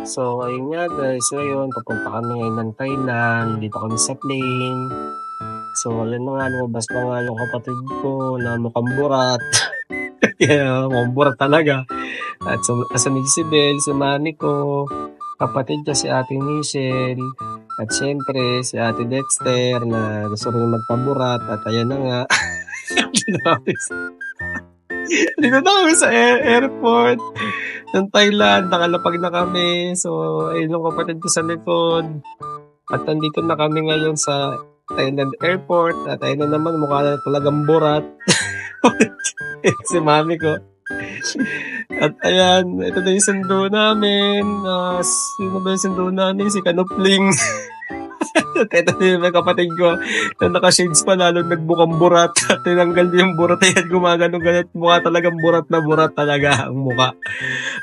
So, ayun nga guys, ngayon papunta kami ngayon ng Thailand, dito kami sa plane. So, ayun na nga, lumabas na nga yung kapatid ko na mukhang burat. Kaya mukhang burat talaga. At sumunod si Bel, si Mami ko, kapatid niya si Ate Michelle, at syempre si Ate Dexter na gusto rin magpaburat. At ayan na nga, dito na kami sa airport ng Thailand, nakalapag na kami. So, ayun yung kapatid ko sa likod. At nandito na kami ngayon sa Thailand Airport. At ayun na naman, mukha na talagang burat. Si mami ko. At ayan, ito na yung sundo namin. Sino ba yung sundo namin? Si Kanupling. At ito na yung kapatid ko na naka-shades pa, lalong nagbukang burat. At tinanggal niya yung burat. Ayan, gumagano-ganat. Mukha talagang burat na burat talaga ang mukha.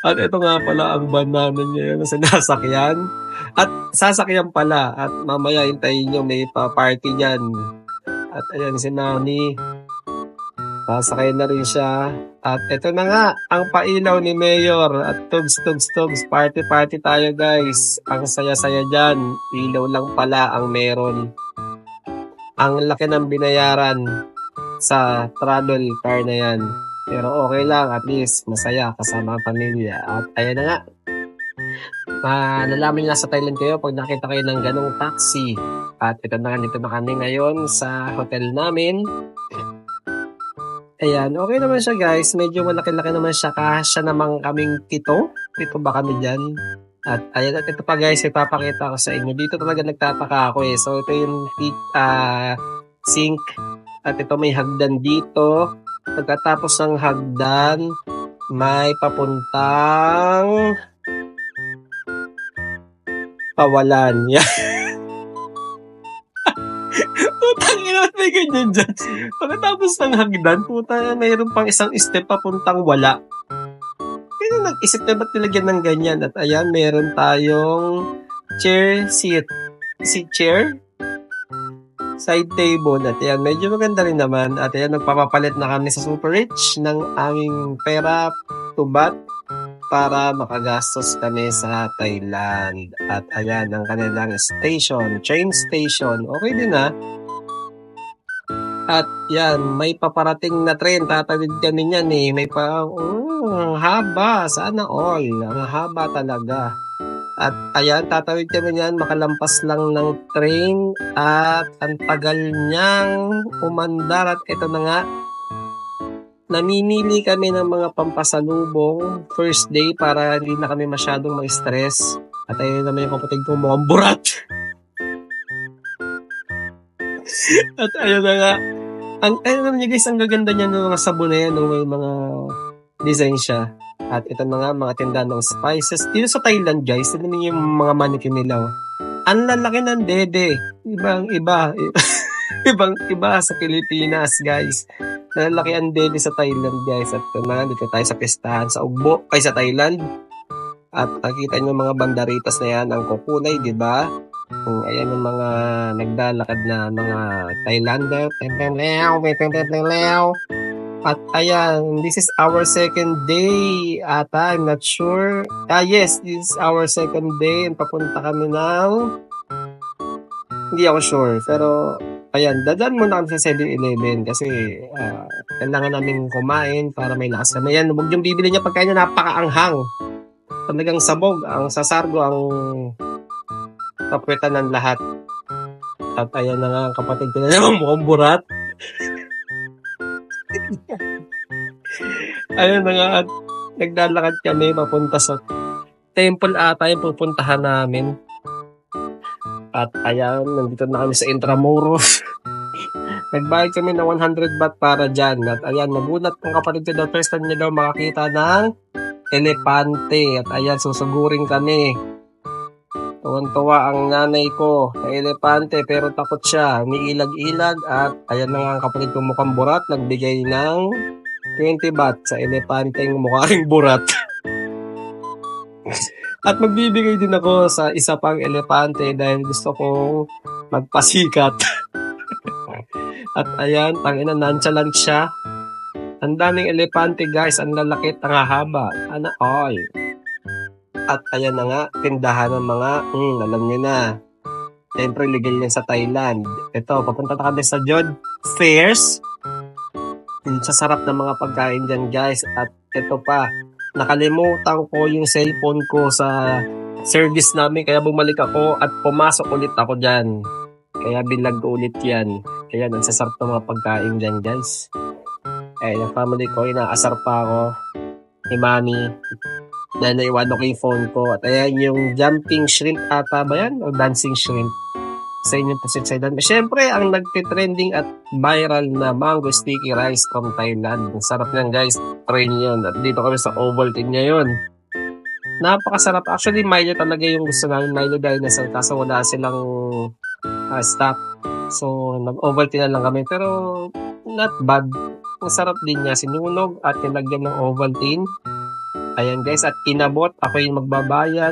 At ito nga pala ang van namin ngayon na sinasakyan. At sasakyan pala. At mamaya hintayin nyo, may pa-party dyan. At ayan si Nani. Sasakay na rin siya. At ito na nga, ang pailaw ni Mayor. At tugs, party tayo guys. Ang saya-saya dyan. Ilaw lang pala ang meron. Ang laki ng binayaran sa travel car na yan. Pero okay lang, at least masaya kasama ang pamilya. At ayan na nga, malalaman nyo sa Thailand kayo pag nakita kayo ng ganong taxi. At ito na nga, dito na kami ngayon sa hotel namin. Ayan, okay naman siya guys. Medyo malaki-laki naman siya. Kasya namang kaming pito. Pito ba kami dyan? At ayan, at ito pa guys, ipapakita ko sa inyo. Dito talaga nagtataka ako eh. So ito yung sink. At ito may hagdan dito. Pagkatapos ng hagdan, may papuntang kawalan. Putang ina, may ganyan dyan. Pagkatapos ng hagdan, puta, mayroon pang isang step papuntang wala. Kaya nag-isip na ba't nilagyan ng ganyan? At ayan, meron tayong chair seat. Chair? Side table. At ayan, medyo maganda rin naman. At ayan, nagpapapalit na kami sa Super Rich ng aming pera tubat para makagastos kami sa Thailand. At ayan, ang kanilang station, train station. Okay din ah. At yan, may paparating na train. Tatawid kami niyan eh. May haba. Sana all. Ang haba talaga. At ayan, tatawid kami niyan. Makalampas lang ng train. At ang tagal niyang umandar. At ito na nga, namimili kami ng mga pampasalubong first day para hindi na kami masyadong ma-stress. At ayun naman yung kapatid ko, mukhang burat. At ayun na nga, ayun niya guys, ang gaganda niya ng mga sabon na yan, may mga design siya. At ito na nga, mga tindahan ng spices. Dito sa Thailand guys, ito naman yung mga mannequin nila. Ang lalaki ng dede. Ibang-iba. Ibang-iba sa Pilipinas guys. Lalaki ang dede sa Thailand guys. At ito na nga, dito tayo sa pistahan sa Ugbo, ay sa Thailand. At nakita nyo mga banderitas na yan, ang kukulay, di ba? Ayan yung mga naglalakad na mga Thailander. At ayan, this is our second day. Ata, I'm not sure. Yes, this is our second day. Papunta kami ng... Hindi ako sure. Pero, ayan, dadaan muna kami sa 7-Eleven kasi kailangan namin kumain para may lakas kami. Ayan, huwag yung bibili niya pagkain na napakaanghang. Talagang sabog. Ang sasargo, ang kapwetan ng lahat. At ayan na nga, ang kapatid ko na naman mukhang burat. Ayun na nga, at naglalakad kami papunta sa temple ata yung pupuntahan namin. At ayan, nandito na kami sa Intramuros. Nagbayad kami ng 100 baht para dyan. At ayan, nagulat ang kapatid ko daw, first time niya daw makakita ng elepante. At ayan, susugurin kami. Tuwan-tuwa ang nanay ko na elepante pero takot siya. Umiilag-ilag at ayan na nga ang kapatid ko mukhang burat. Nagbigay ng 20 baht sa elepanteng mukhang burat. At magbibigay din ako sa isa pang elepante dahil gusto kong magpasikat. At ayan, tangina, nonchalant siya. Ang daming elepante guys, ang lalaki, ang haba. All. At ayan na nga, tindahan ng mga, alam nyo na. Siyempre, legal yan sa Thailand. Ito, papunta na kami sa Jod Fairs. Sa sarap ng mga pagkain dyan, guys. At ito pa, nakalimutan ko yung cellphone ko sa service namin. Kaya bumalik ako at pumasok ulit ako dyan. Kaya bilag ko ulit yan. Kaya nagsasarap ng mga pagkain dyan, guys. Yung family ko, inaasar pa ako ni Mami. Dahil naiwan ko yung phone ko. At ayan yung jumping shrimp ata ba yan? O dancing shrimp? Sa inyong pasit sa ilan. Siyempre, ang nagtitrending at viral na mango sticky rice from Thailand. Ang sarap niyan, guys. Try niyo yun. At dito kami sa Ovaltine ngayon. Napakasarap. Actually, Milo talaga yung gusto namin. Milo dinosaur. Kaso wala silang stock. So, nag-Ovaltine na lang kami. Pero, not bad. Ang sarap din niya. Sinunog at nilagyan ng Ovaltine. Ayan, guys. At inabot. Ako yung magbabayad.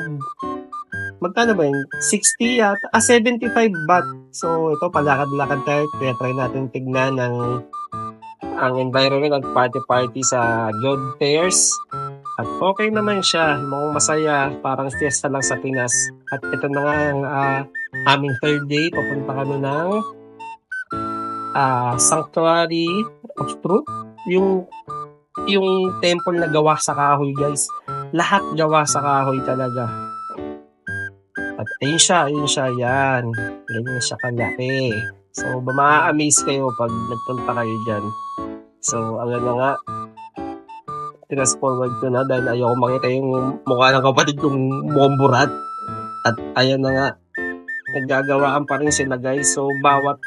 Magkano ba yun? 60 yata. 75 baht. So, ito, palakad-lakad tayo. Kaya try natin tignan ang environment at party-party sa Jod Fairs. At okay naman siya. Mukhang masaya. Parang fiesta lang sa Pinas. At ito na nga ang aming third day. Papunta kami ng Sanctuary of Truth. Yung temple na gawa sa kahoy, guys. Lahat gawa sa kahoy talaga. At ayun siya, yan. Ganyan siya kalaki. So, ma-amaze kayo pag nagpunta kayo dyan. So, ang na nga, fast forward ko na dahil ayoko makita yung mukha ng kapatid kong mukhang burat. At ayan na nga, naggagawaan pa rin sila, guys. So, bawat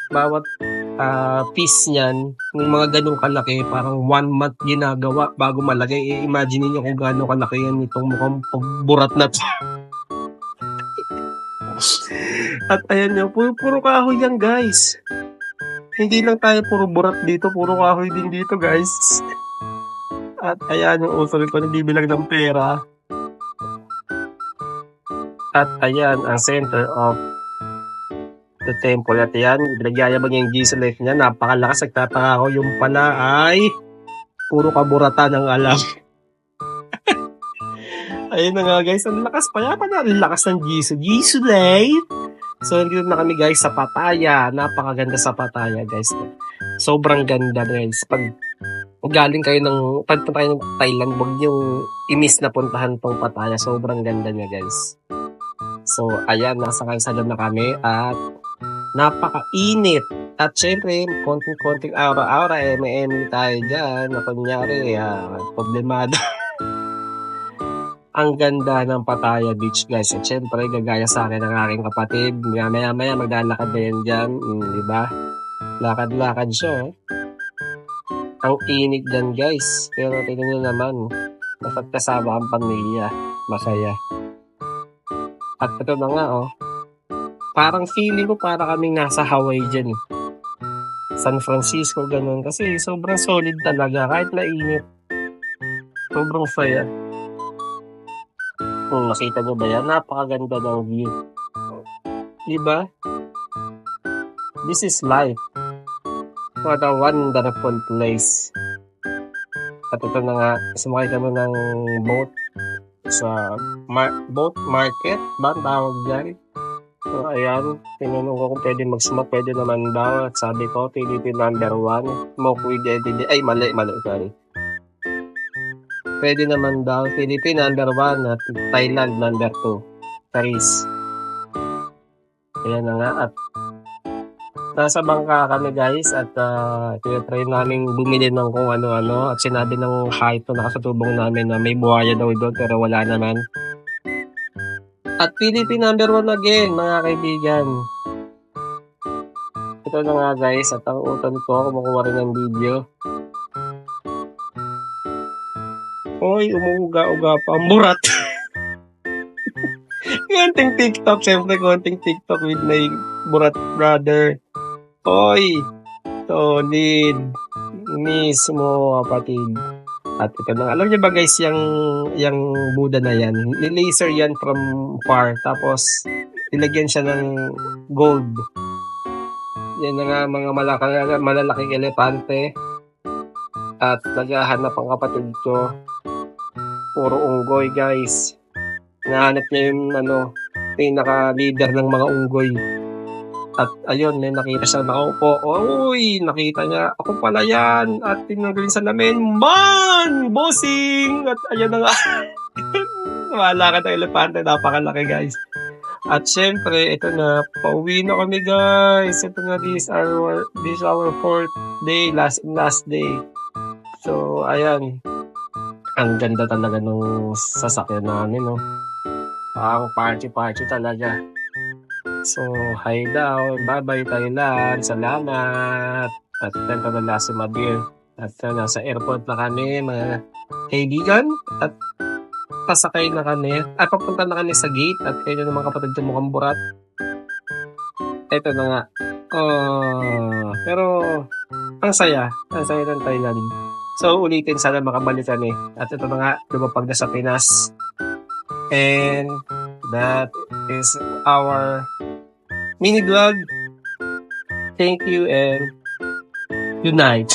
piece niyan, yung mga ganong kalaki, parang 1 month ginagawa bago malagay. Imagine niyo kung gaano kalaki yan itong mukhang burat na to. At ayan nyo, puro kahoy yan, guys. Hindi lang tayo puro burat dito, puro kahoy din dito, guys. At ayan yung usol ko, nagbibilang ng pera. At ayan ang center of the temple. At ayan, nagyayabang yung Jesus life niya. Napakalakas, nagtataka ko. Yung pala ay puro kaburatan ang alam. Ayun na nga, guys. Ang lakas pa yan. Ang lakas ng Jesus life. So, nandito na kami, guys, sa Pattaya. Napakaganda sa Pattaya, guys. Sobrang ganda, guys. Pag galing kayo pagpunta kayo ng Thailand, huwag yung i-miss na puntahan tong Pattaya. Sobrang ganda niya, guys. So, ayan, nasa kalsada na kami at napakainit. At syempre, konting aura-aura, may tayo dyan na kunyari, problemado. Ang ganda ng Pattaya Beach, guys. At syempre, gagaya sa akin ng aking kapatid. Maya-maya maglalakad na yan dyan. Diba? Lakad-lakad siya. Ang init dyan, guys. Pero tingnan nyo naman. Napagkasama ang pamilya. Masaya. At ito na nga, parang feeling ko para kaming nasa Hawaii dyan. San Francisco, ganun. Kasi sobrang solid talaga. Kahit na init. Sobrang saya. Kung nakita nyo ba yan, napakaganda ng view. Diba? This is life. What a wonderful place. At ito na nga, sumakay kami ng boat sa boat market ba ang tawag dyan? So ayan, tinanong ko kung pwede mag-smoke, pwede naman daw. At sabi ko, Philippine number 1, smoke with everyday. Ay, mali, sorry. Pwede naman daw, Philippine number 1 at Thailand number 2. Paris. Ayan na nga. At nasa bangka kami, guys. At try namin bumili ng kung ano-ano. At sinabi ng height na nakasatubong namin na may buhaya daw doon pero wala naman. At Philippine number 1 again, mga kaibigan. Ito na nga, guys. At ang utan ko, kumukuha rin ng video. Oy, umuuga-uga pa. Ang burat. Konting TikTok. Siyempre, konting TikTok with my burat brother. Oy, solid. Mismo, kapatid. At ito na. Alam niyo ba, guys, yung Buddha na yan, laser yan from far. Tapos, nilagyan siya ng gold. Yan na nga, mga malalaking elepante. At naghahanap ang kapatid ko. Puro unggoy, guys. hinahanap niya yung pinaka-leader ng mga unggoy. At ayun, may nakita siyang nakaupo. Uy, nakita niya, ako pala yan. At tinanggal yung salamin, man! Bossing! At ayan na nga. Lumalakad ang elepante, napakalaki guys. At syempre, ito na, pauwi na kami guys. Ito na, this is our 4th day, last day. So, ayan. Ang ganda talaga nung sasakyan namin, no? Parang party talaga. So, hi daw. Bye-bye Thailand. Salamat. At ganito na last Mabil. At nasa airport na kami, mga kaibigan. At pasakay na kami. At papunta na kami sa gate. At kayo ng mga kapatid ko mukhang burat. Ito na nga. Pero, ang saya. Ang saya ng Thailand. So, ulitin, sana makabalik kami. At ito na nga, lumapag na sa Pinas. And, that is our mini vlog. Thank you and good night.